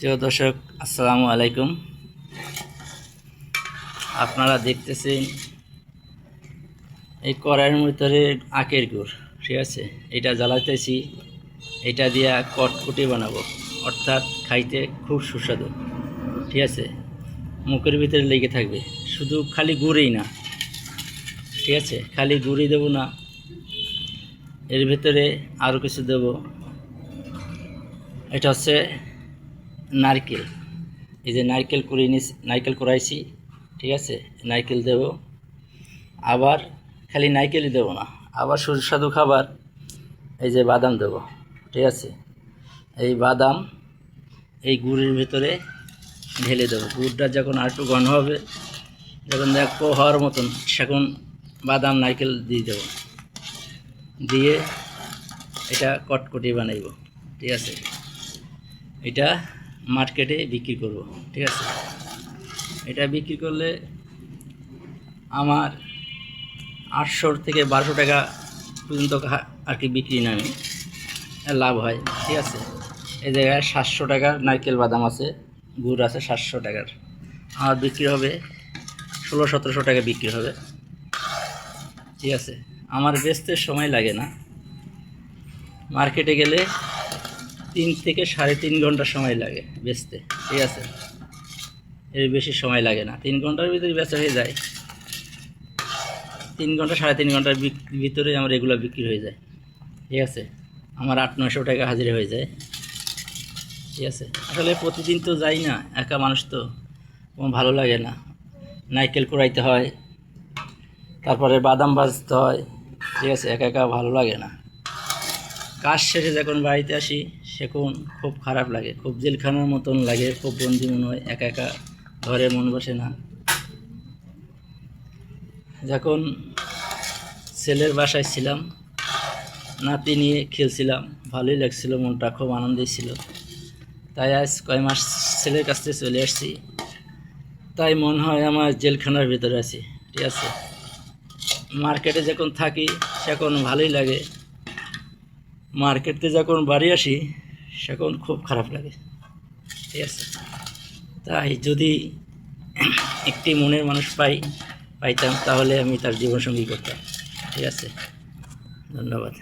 প্রিয় দর্শক, আসসালামু আলাইকুম। আপনারা দেখতেছেন এই কড়াইয়ের ভিতরে আখের গুড়, ঠিক আছে। এটা জ্বালাতেছি, এটা দিয়া কটকটি বানাবো, অর্থাৎ খাইতে খুব সুস্বাদু, ঠিক আছে। মুখের ভিতরে লেগে থাকবে। শুধু খালি গুড়ই না, ঠিক আছে, খালি গুড়ই দেবো না, এর ভিতরে আরও কিছু দেব। এটা হচ্ছে নারকেল। এই যে নারকেল নারকেল কুড়াইছি, ঠিক আছে, নারকেল দেব। আবার খালি নারকেলই দেবো না, আবার সুস্বাদু খাবার এই যে বাদাম দেব, ঠিক আছে। এই বাদাম এই গুড়ের ভিতরে ঢেলে দেবো। গুড়টা যখন আর একটু ঘন হবে, যখন দেখবো হওয়ার মতন, সেখন বাদাম নারকেল দিয়ে দেবো, দিয়ে এটা কটকটি বানাইব, ঠিক আছে। এটা মার্কেটে বিক্রি করব, ঠিক আছে। এটা বিক্রি করলে আমার 800 থেকে 1200 টাকা পর্যন্ত আর কি বিক্রি নামে লাভ হয়, ঠিক আছে। এই জায়গায় 700 টাকার নারকেল বাদাম আছে, গুড় আছে 700 টাকার। আমার বিক্রি হবে 1600-1700 টাকা বিক্রি হবে, ঠিক আছে। আমার বেচতে সময় লাগে না। মার্কেটে গেলে 3 থেকে 3.5 ঘন্টা সময় লাগে বেচতে, ঠিক আছে। এর বেশি সময় লাগে না, 3 ঘন্টার ভিতরে বেচা হয়ে যায়। 3 ঘন্টা 3.5 ঘন্টার ভিতরে আমার এগুলো বিক্রি হয়ে যায়, ঠিক আছে। আমার 800-900 টাকা হাজিরা হয়ে যায়, ঠিক আছে। আসলে প্রতিদিন তো যাই না, একা মানুষ তো, কোনো ভালো লাগে না। নারকেল কুড়াইতে হয়, তারপরে বাদাম ভাজতে হয়, ঠিক আছে। একা একা ভালো লাগে না। কাজ শেষে যখন বাড়িতে আসি, সেখন খুব খারাপ লাগে, খুব জেলখানার মতন লাগে, খুব বন্দি মনে হয়, একা একা ঘরে মন বসে না। যখন ছেলের বাসায় ছিলাম, নাতি নিয়ে খেলছিলাম, ভালোই লাগছিল, মনটা খুব আনন্দে ছিল। তাই আজ কয় মাস ছেলের কাছ থেকে চলে আসছি, তাই মনে হয় আমার জেলখানার ভিতরে আছি, ঠিক আছে। মার্কেটে যখন থাকি সেখন ভালোই লাগে, মার্কেটে যখন বাড়ি আসি সেখন খুব খারাপ লাগে, ঠিক আছে। তাই যদি একটি মনের মানুষ পাইতাম, তাহলে আমি তার জীবনসঙ্গী করতাম, ঠিক আছে। ধন্যবাদ।